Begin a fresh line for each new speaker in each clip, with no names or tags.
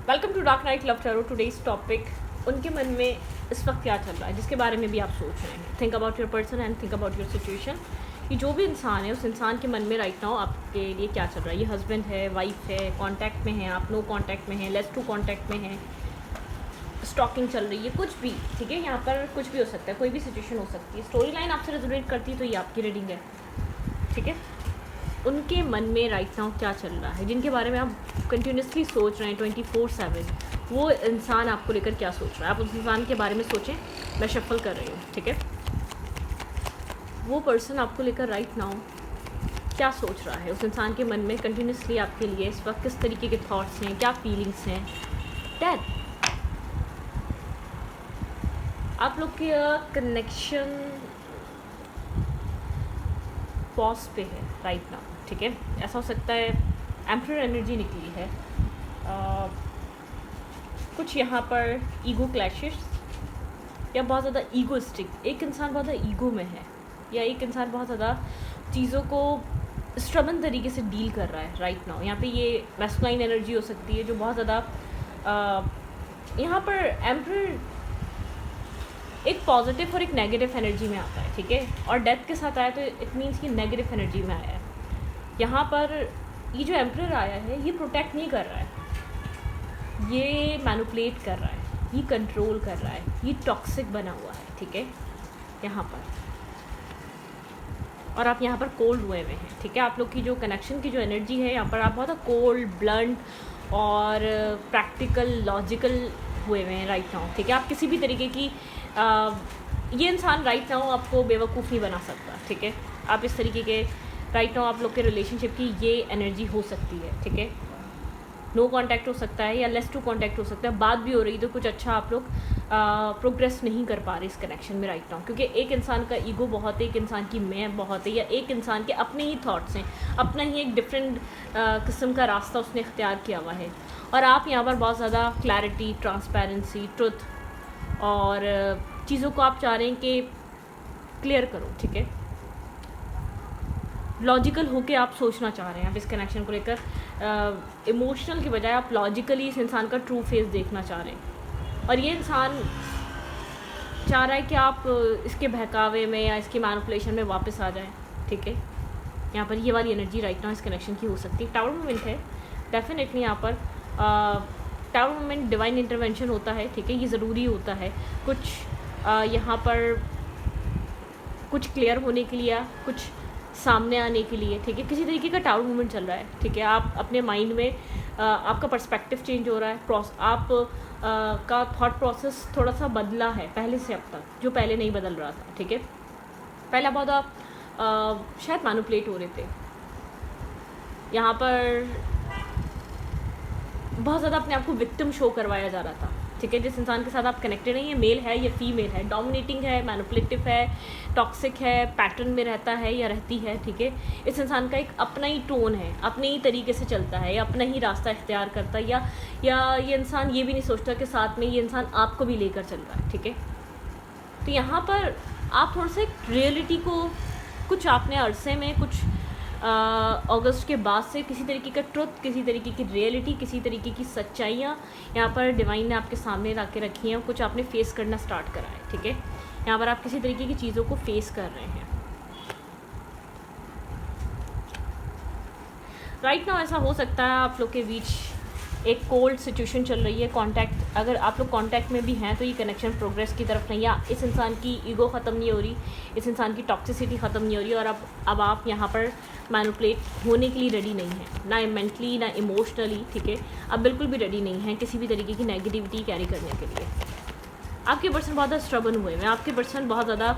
Welcome to dark night love tarot. Today's topic, उनके मन में इस वक्त क्या चल रहा है जिसके बारे में भी आप सोच रहे हैं। Think about your person and think about your situation. कि जो भी इंसान है उस इंसान के मन में राइट नाउ आपके लिए क्या चल रहा है। ये हस्बैंड है, वाइफ है, कांटेक्ट में है, आप नो कांटेक्ट में हैं, लेस टू कांटेक्ट में हैं, स्टॉकिंग चल रही है, कुछ भी ठीक है। यहाँ पर कुछ भी हो सकता है, कोई भी सिचुएशन हो सकती है। स्टोरी लाइन आपसे रेजोनेट करती है तो ये आपकी रीडिंग है, ठीक है। उनके मन में राइट नाउ क्या चल रहा है, जिनके बारे में आप कंटिन्यूसली सोच रहे हैं 24/7, वो इंसान आपको लेकर क्या सोच रहा है। आप उस इंसान के बारे में सोचें। मैं शफल कर रही हूँ, ठीक है। वो पर्सन आपको लेकर राइट नाउ क्या सोच रहा है। उस इंसान के मन में कंटिन्यूसली आपके लिए इस वक्त किस तरीके के थॉट्स हैं, क्या फीलिंग्स हैं। डेथ, आप लोग के कनेक्शन पॉज पे है राइट नाउ, ठीक है। ऐसा हो सकता है एम्परर एनर्जी निकली है। कुछ यहाँ पर ईगो क्लैशेस या बहुत ज़्यादा ईगोइस्टिक, एक इंसान बहुत ज़्यादा ईगो में है या एक इंसान बहुत ज़्यादा चीज़ों को स्ट्रबन तरीके से डील कर रहा है राइट नाउ। यहाँ पे ये मैस्कुलाइन एनर्जी हो सकती है जो बहुत ज़्यादा यहाँ पर एम्परर एक पॉजिटिव और एक नेगेटिव एनर्जी में आता है, ठीक है। और डेथ के साथ आया तो इट मीन्स कि नेगेटिव एनर्जी में आया है। यहाँ पर ये जो एम्परर आया है ये प्रोटेक्ट नहीं कर रहा है, ये मैनिपुलेट कर रहा है, ये कंट्रोल कर रहा है, ये टॉक्सिक बना हुआ है, ठीक है यहाँ पर। और आप यहाँ पर कोल्ड हुए हैं, ठीक है। आप लोग की जो कनेक्शन की जो एनर्जी है यहाँ पर आप बहुत कोल्ड, ब्लंट और प्रैक्टिकल, लॉजिकल हुए हैं राइट नाउ, ठीक है। आप किसी भी तरीके की ये इंसान राइट नाउ आपको बेवकूफ़ नहीं बना सकता, ठीक है। आप इस तरीके के राइट नाउ आप लोग के रिलेशनशिप की ये एनर्जी हो सकती है, ठीक है। नो कांटेक्ट हो सकता है या लेस टू कांटेक्ट हो सकता है। बात भी हो रही तो कुछ अच्छा आप लोग प्रोग्रेस नहीं कर पा रहे इस कनेक्शन में राइट नाउ, क्योंकि एक इंसान का ईगो बहुत है, एक इंसान की मैं बहुत है, या एक इंसान के अपने ही थॉट्स हैं, अपना ही एक डिफरेंट किस्म का रास्ता उसने इख्तियार किया हुआ है। और आप यहाँ पर बहुत ज़्यादा क्लैरिटी, ट्रांसपेरेंसी, ट्रुथ और चीज़ों को आप चाह रहे हैं कि क्लियर करो, ठीक है। लॉजिकल होके आप सोचना चाह रहे हैं आप इस कनेक्शन को लेकर। इमोशनल की बजाय आप लॉजिकली इस इंसान का ट्रू फेस देखना चाह रहे हैं। और ये इंसान चाह रहा है कि आप इसके बहकावे में या इसकी मैनिपुलेशन में वापस आ जाएं, ठीक है। यहाँ पर ये वाली एनर्जी राइट नाउ इस कनेक्शन की हो सकती है। टावर मोमेंट है डेफिनेटली यहाँ पर। टावर मोमेंट डिवाइन इंटरवेंशन होता है, ठीक है। ये ज़रूरी होता है कुछ यहाँ पर कुछ क्लियर होने के लिए, कुछ सामने आने के लिए, ठीक है। किसी तरीके का टावर मूवमेंट चल रहा है, ठीक है। आप अपने माइंड में आपका पर्सपेक्टिव चेंज हो रहा है, आप का थॉट प्रोसेस थोड़ा सा बदला है पहले से अब तक, जो पहले नहीं बदल रहा था, ठीक है। पहला बहुत आप शायद मैनिपुलेट हो रहे थे, यहाँ पर बहुत ज़्यादा अपने आप को विक्टिम शो करवाया जा रहा था, ठीक है। जिस इंसान के साथ आप कनेक्टेड नहीं है, मेल है या फीमेल है, डोमिनेटिंग है, मैनिपुलेटिव है, टॉक्सिक है, पैटर्न में रहता है या रहती है, ठीक है। इस इंसान का एक अपना ही टोन है, अपने ही तरीके से चलता है या अपना ही रास्ता इख्तियार करता है, या ये इंसान ये भी नहीं सोचता कि साथ में ये इंसान आपको भी लेकर चल रहा है, ठीक है। तो यहाँ पर आप थोड़ा सा रियलिटी को, कुछ आपने अरसे में कुछ अगस्त के बाद से किसी तरीके का ट्रुथ, किसी तरीके की रियलिटी, किसी तरीके की सच्चाइयाँ यहाँ पर डिवाइन ने आपके सामने ला के रखी हैं। कुछ आपने फेस करना स्टार्ट करा है, ठीक है। यहाँ पर आप किसी तरीके की चीज़ों को फेस कर रहे हैं राइट नाउ। ऐसा हो सकता है आप लोग के बीच एक कोल्ड सिचुएशन चल रही है। कांटेक्ट, अगर आप लोग कांटेक्ट में भी हैं तो ये कनेक्शन प्रोग्रेस की तरफ नहीं, या इस इंसान की ईगो ख़त्म नहीं हो रही, इस इंसान की टॉक्सिसिटी ख़त्म नहीं हो रही, और अब आप यहाँ पर मैनिपुलेट होने के लिए रेडी नहीं हैं, ना मेंटली ना इमोशनली, ठीक है। अब बिल्कुल भी रेडी नहीं हैं किसी भी तरीके की नेगेटिविटी कैरी करने के लिए। आपके पर्सन बहुत ज़्यादा स्ट्रबन हुए हैं, आपके पर्सन बहुत ज़्यादा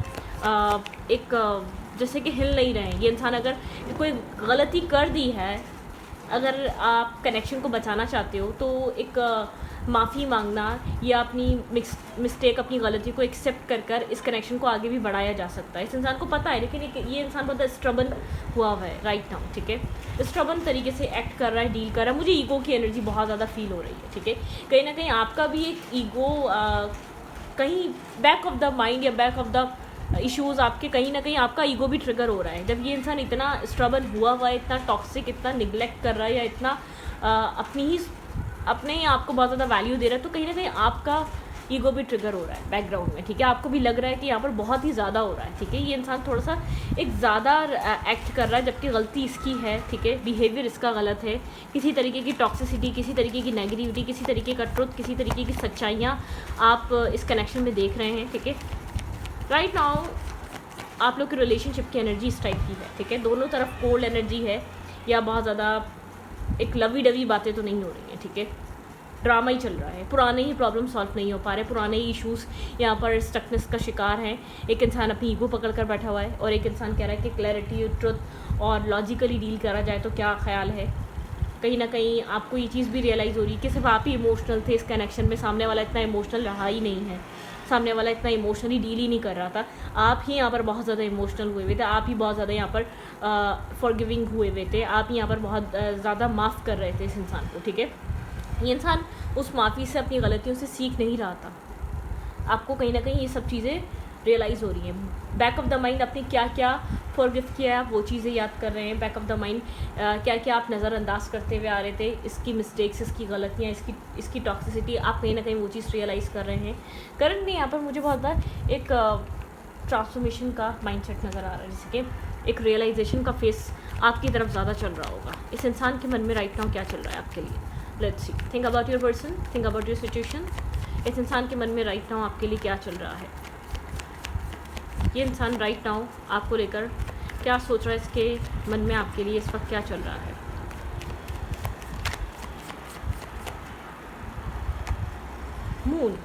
जैसे कि हिल नहीं रहे हैं। ये इंसान अगर कोई गलती कर दी है, अगर आप कनेक्शन को बचाना चाहते हो तो एक माफ़ी मांगना या अपनी मिस्टेक, अपनी गलती को एक्सेप्ट कर इस कनेक्शन को आगे भी बढ़ाया जा सकता है। इस इंसान को पता है, लेकिन ये इंसान बहुत स्ट्रबन हुआ है राइट नाउ, ठीक है। स्ट्रबन तरीके से एक्ट कर रहा है, डील कर रहा है। मुझे ईगो की एनर्जी बहुत ज़्यादा फील हो रही है, ठीक है। कहीं ना कहीं आपका भी एक ईगो कहीं बैक ऑफ द माइंड या बैक ऑफ द इश्यूज़ आपके, कहीं ना कहीं आपका ईगो भी ट्रिगर हो रहा है। जब ये इंसान इतना स्ट्रबल हुआ है, इतना टॉक्सिक, इतना निगलेक्ट कर रहा है, या इतना अपनी ही अपने ही आपको बहुत ज़्यादा वैल्यू दे रहा है, तो कहीं ना कहीं आपका ईगो भी ट्रिगर हो रहा है बैकग्राउंड में, ठीक है। आपको भी लग रहा है कि यहाँ पर बहुत ही ज़्यादा हो रहा है, ठीक है। ये इंसान थोड़ा सा एक ज़्यादा एक्ट कर रहा है, जबकि गलती इसकी है, ठीक है। बिहेवियर इसका गलत है। किसी तरीके की टॉक्सिसिटी, किसी तरीके की नेगेटिविटी, किसी तरीके का ट्रुथ, किसी तरीके की सच्चाइयाँ आप इस कनेक्शन में देख रहे हैं, ठीक है। राइट नाउ आप लोग की रिलेशनशिप की एनर्जी इस टाइप की है, ठीक है। दोनों तरफ कोल्ड एनर्जी है, या बहुत ज़्यादा एक लवी डवी बातें तो नहीं हो रही हैं, ठीक है। ड्रामा ही चल रहा है, पुराने ही प्रॉब्लम सॉल्व नहीं हो पा रहे, पुराने ही इश्यूज़ यहाँ पर स्टकनेस का शिकार है। एक इंसान अपनी ईगो पकड़ कर बैठा हुआ है, और एक इंसान कह रहा है कि क्लैरिटी, ट्रुथ और लॉजिकली डील करा जाए तो क्या ख्याल है। कहीं ना कहीं आपको ये चीज़ भी रियलाइज़ हो रही है कि सिर्फ आप ही इमोशनल थे इस कनेक्शन में, सामने वाला इतना इमोशनल रहा ही नहीं है, सामने वाला इतना इमोशनली डील ही नहीं कर रहा था। आप ही यहाँ पर बहुत ज़्यादा इमोशनल हुए हुए थे, आप ही बहुत ज़्यादा यहाँ पर फॉरगिविंग हुए हुए थे, आप ही यहाँ पर बहुत ज़्यादा माफ़ कर रहे थे इस इंसान को, ठीक है। ये इंसान उस माफ़ी से, अपनी गलतियों से सीख नहीं रहा था। आपको कहीं ना कहीं ये सब चीज़ें रियलाइज़ हो रही हैं। बैक ऑफ द माइंड आपने क्या क्या फॉरगिव किया है, आप वो चीज़ें याद कर रहे हैं। बैक ऑफ द माइंड क्या क्या आप नज़रअंदाज करते हुए आ रहे थे, इसकी मिस्टेक्स, इसकी गलतियाँ, इसकी टॉक्सिसिटी, आप कहीं ना कहीं वो चीज़ रियलाइज़ कर रहे हैं। करंटली यहाँ पर मुझे बहुत बार एक ट्रांसफॉर्मेशन का माइंडसेट नज़र आ रहा है, जैसे कि एक रियलाइजेशन का फेस आपकी तरफ ज़्यादा चल रहा होगा। इस इंसान के मन में राइट नाउ क्या चल रहा है आपके लिए? Let's see. Think about your person, think about your situation. इस इंसान के मन में राइट नाउ आपके लिए क्या चल रहा है? ये इंसान राइट नाउ आपको लेकर क्या सोच रहा है, इसके मन में आपके लिए इस वक्त क्या चल रहा है? मून,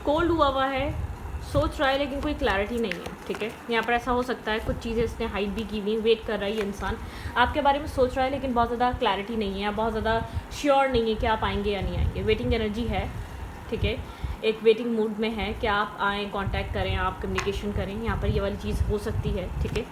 कोल्ड हुआ है, सोच रहा है, लेकिन कोई क्लैरिटी नहीं है, ठीक है। यहाँ पर ऐसा हो सकता है कुछ चीज़ें इसने हाइड भी की हुई, वेट कर रहा है ये इंसान, आपके बारे में सोच रहा है, लेकिन बहुत ज़्यादा क्लैरिटी नहीं है, या बहुत ज़्यादा श्योर नहीं है कि आप आएंगे या नहीं आएंगे। वेटिंग एनर्जी है, ठीक है। एक वेटिंग मूड में है कि आप आएँ, कांटेक्ट करें, आप कम्युनिकेशन करें, यहाँ पर ये वाली चीज़ हो सकती है, ठीक है।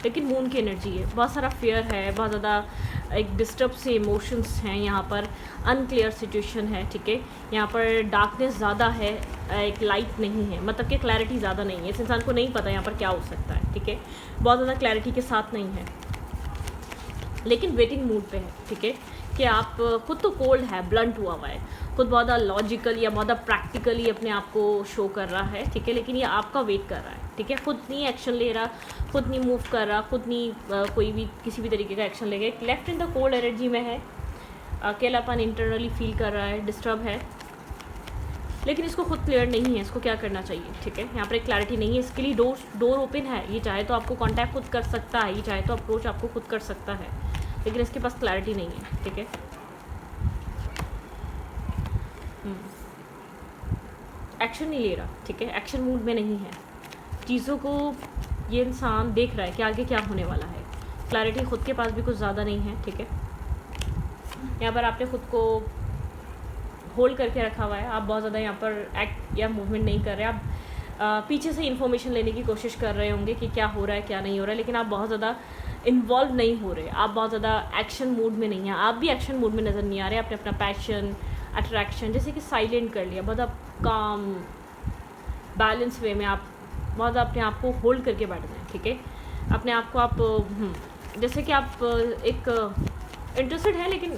लेकिन मून की एनर्जी है, बहुत सारा फेयर है, बहुत ज़्यादा एक डिस्टर्ब से इमोशंस हैं यहाँ पर, अनक्लियर सिचुएशन है, ठीक है। यहाँ पर डार्कनेस ज़्यादा है, एक लाइट नहीं है, मतलब कि क्लैरिटी ज़्यादा नहीं है। इस इंसान को नहीं पता यहाँ पर क्या हो सकता है, ठीक है। बहुत ज़्यादा क्लैरिटी के साथ नहीं है, लेकिन वेटिंग मूड पे है, ठीक है। कि आप खुद तो कोल्ड है, ब्लंट हुआ है, खुद बहुत ज़्यादा लॉजिकल या बहुत ज़्यादा प्रैक्टिकली अपने आप को शो कर रहा है, ठीक है। लेकिन ये आपका वेट कर रहा है, ठीक है। खुद नहीं एक्शन ले रहा, खुद नहीं मूव कर रहा, खुद नहीं कोई भी किसी भी तरीके का एक्शन लेगा। Left in the cold energy में है, अकेलापन इंटरनली फील कर रहा है, डिस्टर्ब है, लेकिन इसको खुद क्लियर नहीं है इसको क्या करना चाहिए, ठीक है। यहाँ पर एक क्लैरिटी नहीं है, इसके लिए डोर ओपन है। ये चाहे तो आपको कांटेक्ट खुद कर सकता है, ये चाहे तो अप्रोच आपको खुद कर सकता है, लेकिन इसके पास क्लैरिटी नहीं है, ठीक है। एक्शन नहीं ले रहा, ठीक है। एक्शन मूड में नहीं है, चीज़ों को ये इंसान देख रहा है कि आगे क्या होने वाला है। क्लैरिटी खुद के पास भी कुछ ज़्यादा नहीं है, ठीक है। यहाँ पर आपने खुद को होल्ड करके रखा हुआ है, आप बहुत ज़्यादा यहाँ पर एक्ट या मूवमेंट नहीं कर रहे। आप पीछे से इन्फॉर्मेशन लेने की कोशिश कर रहे होंगे कि क्या हो रहा है, क्या नहीं हो रहा है, लेकिन आप बहुत ज़्यादा इन्वॉल्व नहीं हो रहे, आप बहुत ज़्यादा एक्शन मूड में नहीं हैं। आप भी एक्शन मूड में नज़र नहीं आ रहे, आपने अपना पैशन, अट्रैक्शन जैसे कि साइलेंट कर लिया, बहुत आप काम बैलेंस वे में आप बहुत अपने आप को होल्ड करके बैठ गए, ठीक है। अपने आप को आप जैसे कि आप एक इंटरेस्टेड हैं लेकिन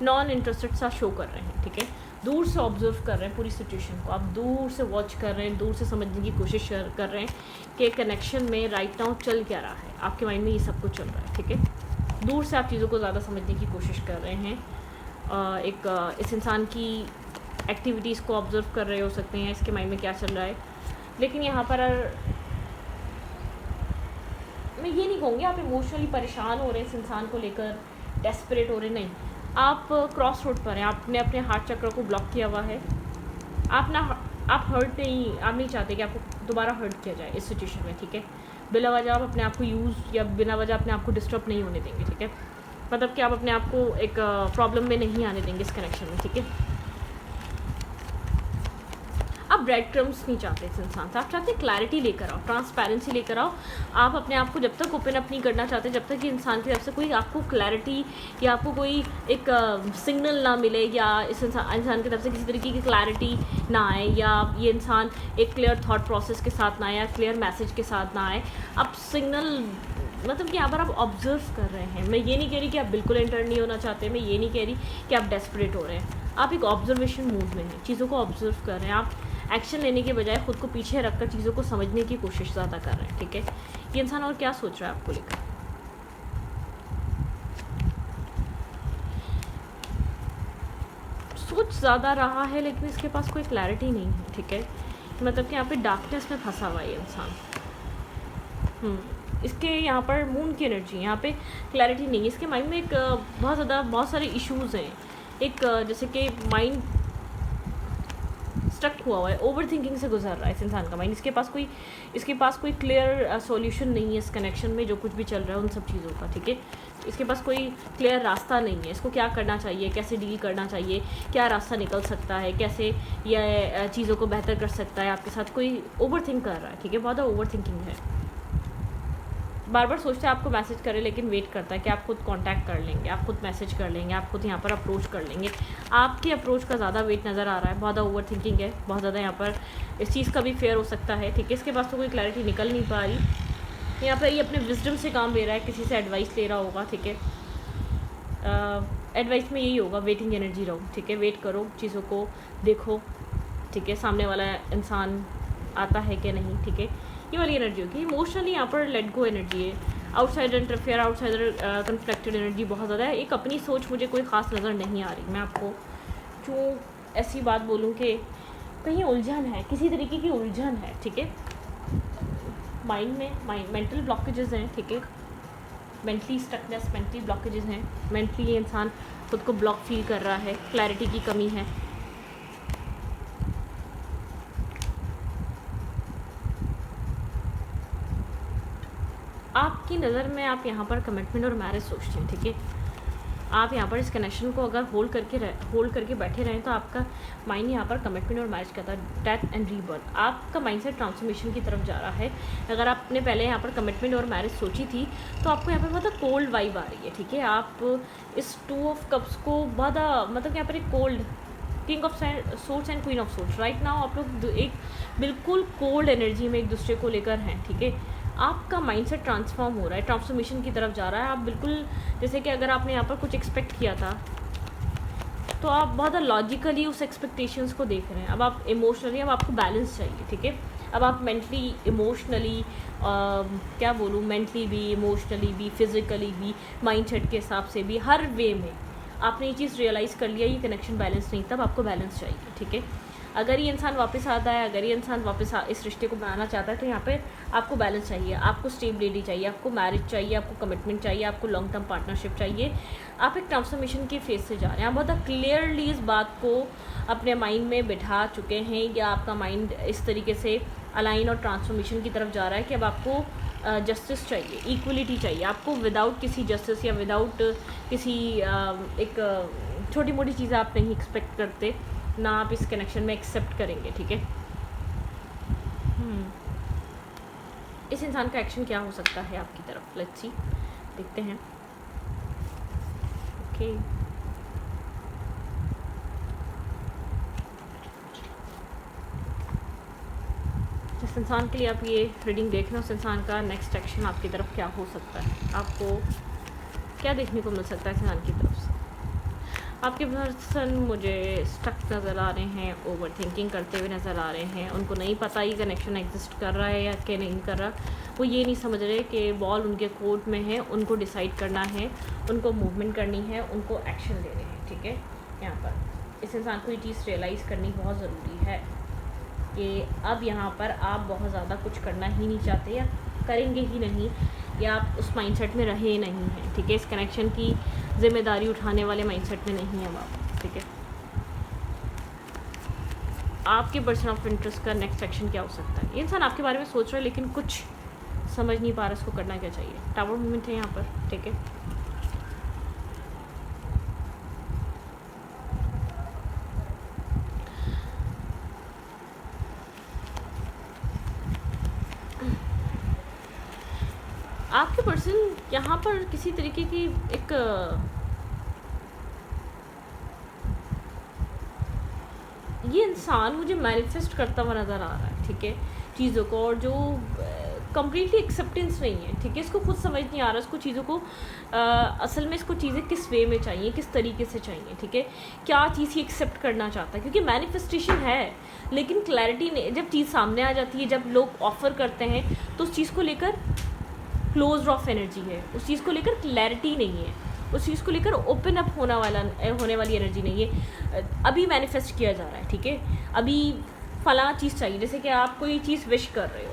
नॉन इंटरेस्टेड सा शो कर रहे हैं, ठीक है। दूर से ऑब्जर्व कर रहे हैं पूरी सिचुएशन को, आप दूर से वॉच कर रहे हैं, दूर से समझने की कोशिश कर रहे हैं कि कनेक्शन में राइट नाउ चल क्या रहा है। आपके माइंड में ये सब कुछ चल रहा है, ठीक है। दूर से आप चीज़ों को ज़्यादा समझने की कोशिश कर रहे हैं, इस इंसान की एक्टिविटीज़ को ऑब्जर्व कर रहे हो सकते हैं, इसके माइंड में क्या चल रहा है। लेकिन यहाँ पर मैं ये नहीं कहूँगी आप इमोशनली परेशान हो रहे हैं इस इंसान को लेकर, डेस्परेट हो रहे, नहीं। आप क्रॉस रोड पर हैं, आपने अपने हार्ट चक्र को ब्लॉक किया हुआ है। आप हर्ट नहीं, आप नहीं चाहते कि आपको दोबारा हर्ट किया जाए इस सिचुएशन में, ठीक है। बिना वजह आप अपने आप को यूज़ या बिना वजह अपने आप को डिस्टर्ब नहीं होने देंगे, ठीक है। मतलब कि आप अपने आप को एक प्रॉब्लम में नहीं आने देंगे इस कनेक्शन में, ठीक है। आप ब्रेड क्रम्स नहीं चाहते इस इंसान से, आप चाहते क्लैरिटी लेकर आओ, ट्रांसपेरेंसी लेकर आओ। आप अपने आप को जब तक ओपन अप नहीं करना चाहते, जब तक कि इंसान की तरफ से कोई आपको क्लैरिटी या आपको कोई एक सिग्नल ना मिले, या इस इंसान की तरफ से किसी तरीके की क्लैरिटी ना आए, या ये इंसान एक क्लियर थॉट प्रोसेस के साथ ना आए, या क्लियर मैसेज के साथ ना आए, आप सिग्नल मतलब कि यहाँ पर आप ऑब्जर्व कर रहे हैं। मैं ये नहीं कह रही कि आप बिल्कुल एंटर नहीं होना चाहते, मैं ये नहीं कह रही कि आप डेस्परेट हो रहे हैं, आप एक ऑब्जर्वेशन मूड में हैं, चीज़ों को ऑब्जर्व कर रहे हैं। आप एक्शन लेने के बजाय खुद को पीछे रखकर चीज़ों को समझने की कोशिश ज़्यादा कर रहे हैं, ठीक है। ये इंसान और क्या सोच रहा है आपको लेकर, सोच ज़्यादा रहा है लेकिन इसके पास कोई क्लैरिटी नहीं है, ठीक है। मतलब कि यहाँ पे डार्कनेस में फंसा हुआ है ये इंसान। इसके यहाँ पर मून की एनर्जी, यहाँ पे क्लैरिटी नहीं है, इसके माइंड में एक बहुत सारे इश्यूज़ हैं। एक जैसे कि माइंड स्टक हुआ है, ओवर थिंकिंग से गुजर रहा है इस इंसान का माइंड। इसके पास कोई क्लियर सॉल्यूशन नहीं है इस कनेक्शन में, जो कुछ भी चल रहा है उन सब चीज़ों का, ठीक है। इसके पास कोई क्लियर रास्ता नहीं है, इसको क्या करना चाहिए, कैसे डील करना चाहिए, क्या रास्ता निकल सकता है, कैसे यह चीज़ों को बेहतर कर सकता है आपके साथ। कोई ओवर थिंक कर रहा है, ठीक है, बहुत ओवर थिंकिंग है। बार बार सोचता है आपको मैसेज करे, लेकिन वेट करता है कि आप खुद कांटेक्ट कर लेंगे, आप खुद मैसेज कर लेंगे, आप खुद यहाँ पर अप्रोच कर लेंगे। आपकी अप्रोच का ज़्यादा वेट नज़र आ रहा है, बहुत ज़्यादा ओवर थिंकिंग है, बहुत ज़्यादा यहाँ पर इस चीज़ का भी फेयर हो सकता है, ठीक है। इसके पास तो कोई क्लैरिटी निकल नहीं पा रही। यहाँ पर ये अपने विजडम से काम ले रहा है, किसी से एडवाइस ले रहा होगा, ठीक है। एडवाइस में यही होगा, वेटिंग एनर्जी रहो, ठीक है, वेट करो, चीज़ों को देखो, ठीक है, सामने वाला इंसान आता है कि नहीं, ठीक है, ये वाली एनर्जी होगी। इमोशनली यहाँ पर लेट गो एनर्जी है, outsider interfere, outsider conflicted energy बहुत ज़्यादा है। एक अपनी सोच मुझे कोई ख़ास नज़र नहीं आ रही। मैं आपको क्यों ऐसी बात बोलूँ कि कहीं उलझन है, किसी तरीके की उलझन है, ठीक है, माइंड में मेंटल ब्लॉकेजेस हैं, ठीक है, मेंटली स्टकनेस, मेंटली ब्लॉकेजेस हैं, मेंटली ये इंसान खुद को ब्लॉक फील कर रहा है, क्लैरिटी की कमी है। आपकी नज़र में आप यहाँ पर कमिटमेंट और मैरिज सोचते हैं, ठीक है। आप यहाँ पर इस कनेक्शन को अगर होल्ड करके बैठे रहें तो आपका माइंड यहाँ पर कमिटमेंट और मैरिज कहता है, डेथ एंड रीबर्थ। आपका माइंडसेट ट्रांसफॉर्मेशन की तरफ जा रहा है। अगर आपने पहले यहाँ पर कमिटमेंट और मैरिज सोची थी तो आपको यहाँ पर बहुत कोल्ड वाइब आ रही है, ठीक है। आप इस 2 ऑफ कप्स को बहुत मतलब यहाँ पर एक cold, king of swords and queen of swords, right now आप लोग एक बिल्कुल कोल्ड एनर्जी में एक दूसरे को लेकर हैं, ठीक है। आपका माइंडसेट ट्रांसफॉर्म हो रहा है, ट्रांसफॉर्मेशन की तरफ जा रहा है। आप बिल्कुल जैसे कि अगर आपने यहाँ पर कुछ एक्सपेक्ट किया था तो आप बहुत लॉजिकली उस एक्सपेक्टेशंस को देख रहे हैं। अब आप इमोशनली, अब आपको बैलेंस चाहिए, ठीक है। अब आप मेंटली, इमोशनली, क्या बोलूँ, मेंटली भी, इमोशनली भी, फिज़िकली भी, माइंडसेट के हिसाब से भी, हर वे में आपने ये चीज़ रियलाइज़ कर लिया, ये कनेक्शन बैलेंस नहीं, तब आपको बैलेंस चाहिए, ठीक है। अगर ये इंसान वापस आता है, अगर ये इंसान वापस इस रिश्ते को बनाना चाहता है तो यहाँ पे आपको बैलेंस चाहिए, आपको स्टेबिलिटी चाहिए, आपको मैरिज चाहिए, आपको कमिटमेंट चाहिए, आपको लॉन्ग टर्म पार्टनरशिप चाहिए। आप एक ट्रांसफॉर्मेशन की फेज से जा रहे हैं। आप बहुत क्लियरली इस बात को अपने माइंड में बिठा चुके हैं, या आपका माइंड इस तरीके से अलाइन और ट्रांसफॉर्मेशन की तरफ जा रहा है कि अब आपको जस्टिस चाहिए, इक्वलिटी चाहिए। आपको विदाउट किसी जस्टिस या विदाउट किसी एक छोटी मोटी चीज़ें आप नहीं एक्सपेक्ट करते ना, आप इस कनेक्शन में एक्सेप्ट करेंगे, ठीक है। इस इंसान का एक्शन क्या हो सकता है आपकी तरफ, लेट्स सी, देखते हैं। ओके, जिस इंसान के लिए आप ये रीडिंग देख रहे हो, उस इंसान का नेक्स्ट एक्शन आपकी तरफ क्या हो सकता है, आपको क्या देखने को मिल सकता है इस इंसान की तरफ से। आपके पर्सन मुझे स्टक नज़र आ रहे हैं, ओवर थिंकिंग करते हुए नज़र आ रहे हैं। उनको नहीं पता ये कनेक्शन एग्जिस्ट कर रहा है या कि नहीं कर रहा। वो ये नहीं समझ रहे कि बॉल उनके कोर्ट में है, उनको डिसाइड करना है, उनको मूवमेंट करनी है, उनको एक्शन लेने हैं, ठीक है। यहाँ पर इस इंसान को ये चीज़ रियलाइज़ करनी बहुत ज़रूरी है कि अब यहाँ पर आप बहुत ज़्यादा कुछ करना ही नहीं चाहते, या करेंगे ही नहीं, या आप उस माइंडसेट में रहे नहीं हैं, ठीक है। इस कनेक्शन की जिम्मेदारी उठाने वाले माइंडसेट में नहीं है आप, ठीक है। आपके पर्सन ऑफ इंटरेस्ट का नेक्स्ट एक्शन क्या हो सकता है। ये इंसान आपके बारे में सोच रहा है लेकिन कुछ समझ नहीं पा रहा इसको करना क्या चाहिए। टावर मूवमेंट है यहाँ पर, ठीक है। आपके पर्सन यहाँ पर किसी तरीके की एक ये इंसान मुझे मैनिफेस्ट करता हुआ नज़र आ रहा है, ठीक है, चीज़ों को, और जो कम्प्लीटली एक्सेप्टेंस नहीं है, ठीक है, इसको खुद समझ नहीं आ रहा इसको चीज़ों को असल में इसको चीज़ें किस वे में चाहिए, किस तरीके से चाहिए, ठीक है, क्या चीज़ ही एक्सेप्ट करना चाहता है, क्योंकि मैनिफेस्टेशन है लेकिन क्लैरिटी नहीं। जब चीज़ सामने आ जाती है, जब लोग ऑफ़र करते हैं तो उस चीज़ को लेकर क्लोज ऑफ एनर्जी है, उस चीज़ को लेकर क्लैरिटी नहीं है, उस चीज़ को लेकर ओपन अप होने वाली एनर्जी नहीं है। अभी मैनिफेस्ट किया जा रहा है, ठीक है, अभी फलां चीज़ चाहिए, जैसे कि आप कोई चीज़ विश कर रहे हो,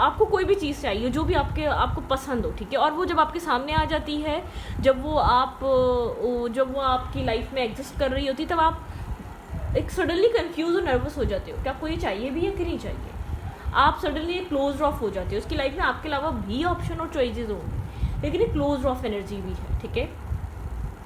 आपको कोई भी चीज़ चाहिए जो भी आपको पसंद हो, ठीक है, और वो जब आपके सामने आ जाती है, जब वो आपकी लाइफ में एग्जिस्ट कर रही होती, तब आप एक सडनली कंफ्यूज और नर्वस हो जाते हो कि आपको ये चाहिए भी है कि नहीं चाहिए। आप सडनली क्लोज ऑफ हो जाते हो, उसकी लाइफ में आपके अलावा भी ऑप्शन और चॉइसेस होंगी, लेकिन एक क्लोज ऑफ एनर्जी भी है, ठीक है,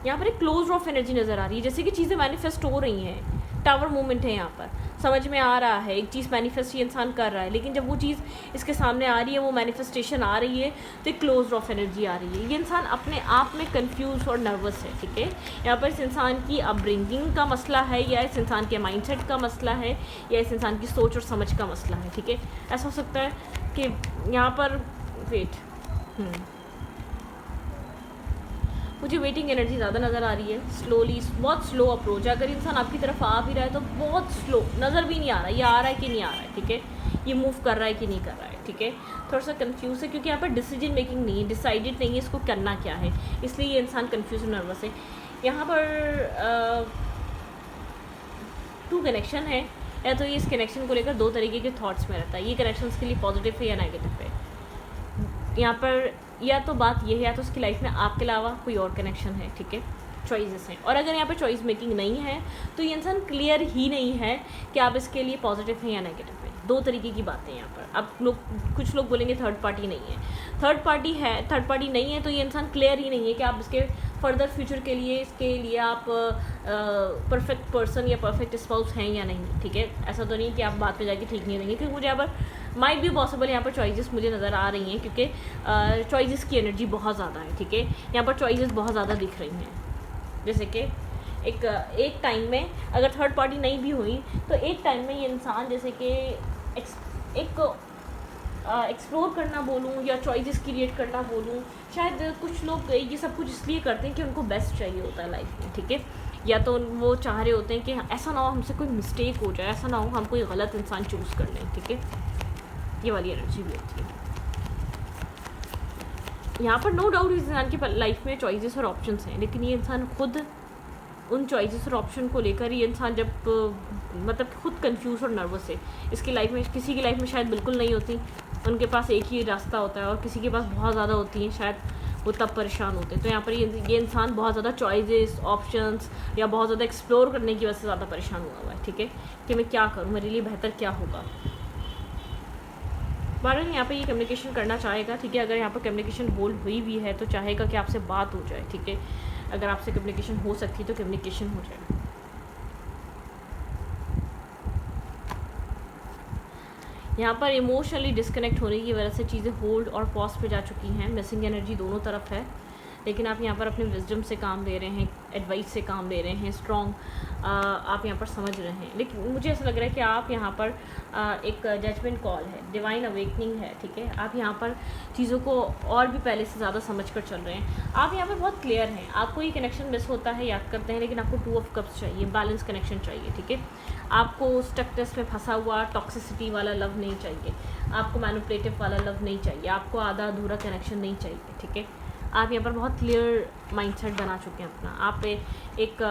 यहाँ पर एक क्लोज ऑफ एनर्जी नज़र आ रही है, जैसे कि चीज़ें मैनिफेस्ट हो रही हैं, टावर मूवमेंट है, यहाँ पर समझ में आ रहा है एक चीज़ मैनिफेस्ट ये इंसान कर रहा है, लेकिन जब वो चीज़ इसके सामने आ रही है, वो मैनिफेस्टेशन आ रही है, तो एक क्लोज ऑफ एनर्जी आ रही है। ये इंसान अपने आप में कंफ्यूज और नर्वस है, ठीक है, यहाँ पर इस इंसान की अपब्रिंगिंग का मसला है, या इस इंसान के माइंडसेट का मसला है, या इस इंसान की सोच और समझ का मसला है, ठीक है। ऐसा हो सकता है कि यहाँ पर मुझे वेटिंग एनर्जी ज़्यादा नज़र आ रही है, स्लोली, बहुत स्लो अप्रोच है। अगर इंसान आपकी तरफ आ भी रहा है तो बहुत स्लो, नज़र भी नहीं आ रहा है, ये आ रहा है कि नहीं आ रहा है, ठीक है, ये मूव कर रहा है कि नहीं कर रहा है, ठीक है, थोड़ा सा कंफ्यूज है, क्योंकि यहाँ पर डिसीजन मेकिंग नहीं है, डिसाइडेड नहीं है इसको करना क्या है, इसलिए ये इंसान कंफ्यूज और नर्वस है। यहाँ पर 2 कनेक्शन है, या तो ये इस कनेक्शन को लेकर 2 तरीके के थॉट्स में रहता है, ये कनेक्शन इसके लिए पॉजिटिव है या नेगेटिव है। यहाँ पर या तो बात ये है, या तो उसकी लाइफ में आपके अलावा कोई और कनेक्शन है, ठीक है, चॉइसेस हैं, और अगर यहाँ पे चॉइस मेकिंग नहीं है तो ये इंसान क्लियर ही नहीं है कि आप इसके लिए पॉजिटिव हैं या नेगेटिव है। 2 तरीके की बातें यहाँ पर। अब कुछ लोग बोलेंगे थर्ड पार्टी नहीं है, थर्ड पार्टी नहीं है, तो ये इंसान क्लियर ही नहीं है कि आप इसके फर्दर फ्यूचर के लिए, इसके लिए आप परफेक्ट पर्सन या परफेक्ट स्पाउस हैं या नहीं, ठीक है। ऐसा तो नहीं कि आप बात पे जाके ठीक नहीं देंगे, क्योंकि मुझे यहाँ पर माइट भी पॉसिबल यहाँ पर चॉइसेस मुझे नज़र आ रही हैं, क्योंकि चॉइसेस की एनर्जी बहुत ज़्यादा है, ठीक है, यहाँ पर चॉइसेस बहुत ज़्यादा दिख रही हैं। जैसे कि एक टाइम में अगर थर्ड पार्टी नहीं भी हुई तो एक टाइम में ये इंसान जैसे कि एक्सप्लोर करना बोलूँ या चॉइसेस क्रिएट करना बोलूँ, शायद कुछ लोग ये सब कुछ इसलिए करते हैं कि उनको बेस्ट चाहिए होता है लाइफ में, ठीक है, या तो वो चाह रहे होते हैं कि ऐसा ना हो हमसे कोई मिस्टेक हो जाए, ऐसा ना हो हम कोई गलत इंसान चूज़ कर लें, ठीक है, ये वाली एनर्जी भी होती है। यहाँ पर नो डाउट इस इंसान की लाइफ में चॉइसेस और ऑप्शंस हैं, लेकिन ये इंसान खुद उन चॉइसेस और ऑप्शन को लेकर ये इंसान जब मतलब खुद कंफ्यूज और नर्वस है। इसकी लाइफ में, किसी की लाइफ में शायद बिल्कुल नहीं होती, उनके पास एक ही रास्ता होता है, और किसी के पास बहुत ज़्यादा होती हैं, शायद वो तब परेशान होते हैं। तो यहाँ पर ये इंसान बहुत ज़्यादा चॉइसेस, ऑप्शंस या बहुत ज़्यादा एक्सप्लोर करने की वजह से ज़्यादा परेशान हुआ है, ठीक है, कि मैं क्या करूँ, मेरे लिए बेहतर क्या होगा। बार यहाँ पे ये कम्युनिकेशन करना चाहेगा, ठीक है, अगर यहाँ पर कम्युनिकेशन होल्ड हुई भी है तो चाहेगा कि आपसे बात हो जाए, ठीक है, अगर आपसे कम्युनिकेशन हो सकती है तो कम्युनिकेशन हो जाए। यहाँ पर इमोशनली डिस्कनेक्ट होने की वजह से चीज़ें होल्ड और पॉज पे जा चुकी हैं, मिसिंग एनर्जी दोनों तरफ है, लेकिन आप यहाँ पर अपने विजडम से काम ले रहे हैं, एडवाइस से काम ले रहे हैं, स्ट्रॉन्ग आप यहाँ पर समझ रहे हैं। लेकिन मुझे ऐसा लग रहा है कि आप यहाँ पर एक जजमेंट कॉल है, डिवाइन अवेकनिंग है, ठीक है, आप यहाँ पर चीज़ों को और भी पहले से ज़्यादा समझ कर चल रहे हैं। आप यहाँ पर बहुत क्लियर हैं, आपको ये कनेक्शन मिस होता है, याद करते हैं, लेकिन आपको 2 ऑफ कप्स चाहिए, बैलेंस कनेक्शन चाहिए, ठीक है, आपको स्टकनेस में फंसा हुआ टॉक्सिसिटी वाला लव नहीं चाहिए, आपको मैनिपुलेटिव वाला लव नहीं चाहिए, आपको आधा अधूरा कनेक्शन नहीं चाहिए, ठीक है। आप यहाँ पर बहुत क्लियर माइंडसेट बना चुके हैं अपना। आप एक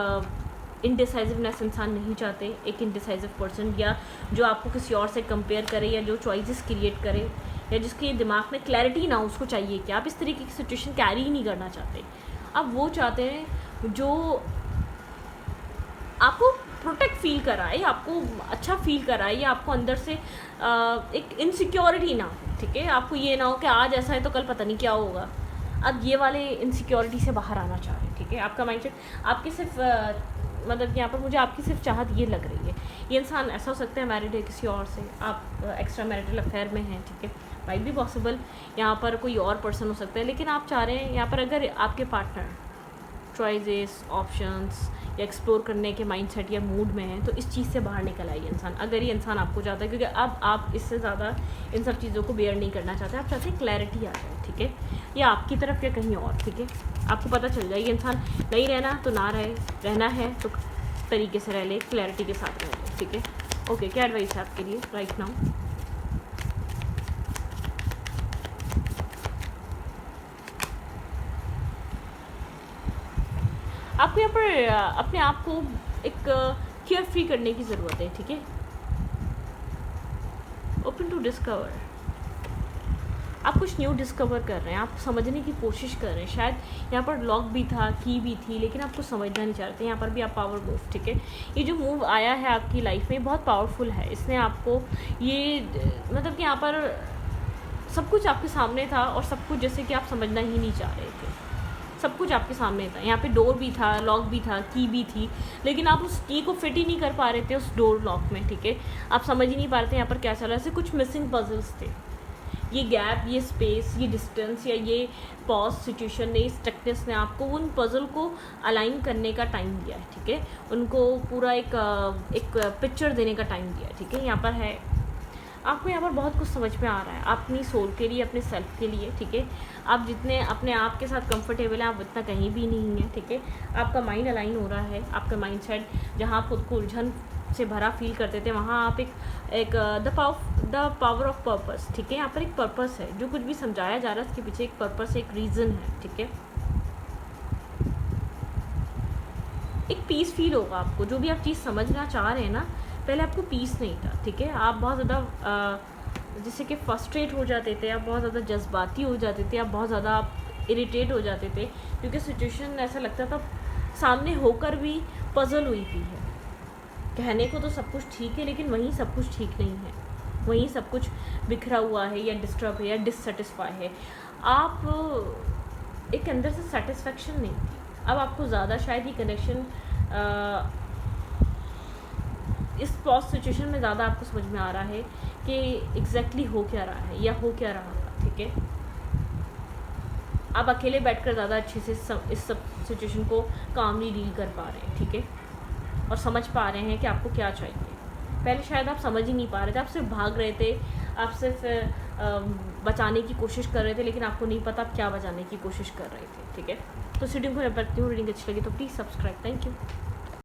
इनडिसाइसिवनेस इंसान नहीं चाहते, एक इनडिसाइसिव पर्सन, या जो आपको किसी और से कंपेयर करे, या जो चॉइसेस क्रिएट करे, या जिसके दिमाग में क्लैरिटी ना हो, उसको चाहिए कि आप इस तरीके की सिचुएशन कैरी ही नहीं करना चाहते। आप वो चाहते हैं जो आपको प्रोटेक्ट फील कराए, आपको अच्छा फील कराए, या आपको अंदर से एक इनसिक्योरिटी ना हो, ठीक है, आपको ये ना हो कि आज ऐसा है तो कल पता नहीं क्या होगा। अब ये वाले इनसिक्योरिटी से बाहर आना चाह रहे हैं, ठीक है, आपका माइंडसेट आपकी सिर्फ मतलब यहाँ पर मुझे आपकी सिर्फ चाहत ये लग रही है। ये इंसान ऐसा हो सकता है मैरिड है किसी और से, आप एक्स्ट्रा मैरिटल अफेयर में हैं, ठीक है, माइट भी पॉसिबल यहाँ पर कोई और पर्सन हो सकता है, लेकिन आप चाह रहे हैं यहाँ पर अगर आपके पार्टनर चॉइसेस, ऑप्शंस या एक्सप्लोर करने के माइंडसेट या मूड में है, तो इस चीज़ से बाहर निकल आइए इंसान, अगर ये इंसान आपको चाहता है, क्योंकि अब आप इससे ज़्यादा इन सब चीज़ों को बेयर नहीं करना चाहते, आप चाहते हैं क्लैरिटी आ जाए, ठीक है, या आपकी तरफ या कहीं और, ठीक है, आपको पता चल जाए ये इंसान नहीं रहना तो ना रहे, रहना है तो तरीके से रह ले, क्लैरिटी के साथ रह ले, ठीक है। ओके, क्या एडवाइस है आपके लिए राइट नाउ? आपको यहाँ पर अपने आप को एक केयर फ्री करने की ज़रूरत है, ठीक है। ओपन टू डिस्कवर, आप कुछ न्यू डिस्कवर कर रहे हैं, आप समझने की कोशिश कर रहे हैं। शायद यहाँ पर लॉक भी था, की भी थी, लेकिन आपको समझना नहीं चाहते। यहाँ पर भी आप पावर मूव, ठीक है, ये जो मूव आया है आपकी लाइफ में बहुत पावरफुल है। इसने आपको ये मतलब कि यहाँ पर सब कुछ आपके सामने था और सब कुछ जैसे कि आप समझना ही नहीं चाह रहे थे, सब कुछ आपके सामने था। यहाँ पे डोर भी था, लॉक भी था, की भी थी, लेकिन आप उस की को फिट ही नहीं कर पा रहे थे उस डोर लॉक में, ठीक है। आप समझ ही नहीं पा रहे थे यहाँ पर क्या चल रहा है, ऐसे कुछ मिसिंग पजल्स थे। ये गैप, ये स्पेस, ये डिस्टेंस या ये पॉज सिचुएशन ने, स्ट्रक्नेस ने आपको उन पजल को अलाइन करने का टाइम दिया है, ठीक है, उनको पूरा एक पिक्चर देने का टाइम दिया है, ठीक है। यहाँ पर है आपको यहाँ पर बहुत कुछ समझ में आ रहा है अपनी सोल के लिए, अपने सेल्फ के लिए, ठीक है। आप जितने अपने आप के साथ कंफर्टेबल हैं, आप उतना कहीं भी नहीं हैं, ठीक है। आपका माइंड अलाइन हो रहा है, आपका माइंड सेट जहाँ आप खुद को उलझन से भरा फील करते थे, वहाँ आप एक द पावर ऑफ पर्पस, ठीक है। यहाँ पर एक पर्पस है, जो कुछ भी समझाया जा रहा है उसके पीछे एक पर्पस, एक रीज़न है, ठीक है। एक पीस फील होगा आपको, जो भी आप चीज़ समझना चाह रहे हैं ना, पहले आपको पीस नहीं था, ठीक है। आप बहुत ज़्यादा जैसे कि फ्रस्ट्रेट हो जाते थे, आप बहुत ज़्यादा जज्बाती हो जाते थे, आप बहुत ज़्यादा आप इरिटेट हो जाते थे, क्योंकि सिचुएशन ऐसा लगता था सामने होकर भी पजल हुई थी है। कहने को तो सब कुछ ठीक है, लेकिन वहीं सब कुछ ठीक नहीं है, वहीं सब कुछ बिखरा हुआ है या डिस्टर्ब है या डिससेटिस्फाई है। आप एक अंदर से सेटिस्फेक्शन नहीं थी। अब आपको ज़्यादा शायद ये कनेक्शन इस पॉज सिचुएशन में ज़्यादा आपको समझ में आ रहा है कि एग्जैक्टली हो क्या रहा है या हो क्या रहा था, ठीक है। आप अकेले बैठकर ज़्यादा अच्छे से इस सब सिचुएशन को कामली डील कर पा रहे हैं, ठीक है, और समझ पा रहे हैं कि आपको क्या चाहिए। पहले शायद आप समझ ही नहीं पा रहे थे, आप सिर्फ भाग रहे थे, आप सिर्फ बचाने की कोशिश कर रहे थे, लेकिन आपको नहीं पता आप क्या बचाने की कोशिश कर रहे थे, ठीक है। तो रीडिंग को मैं पढ़ती हूँ, रीडिंग अच्छी लगी तो प्लीज़ सब्सक्राइब। Thank you.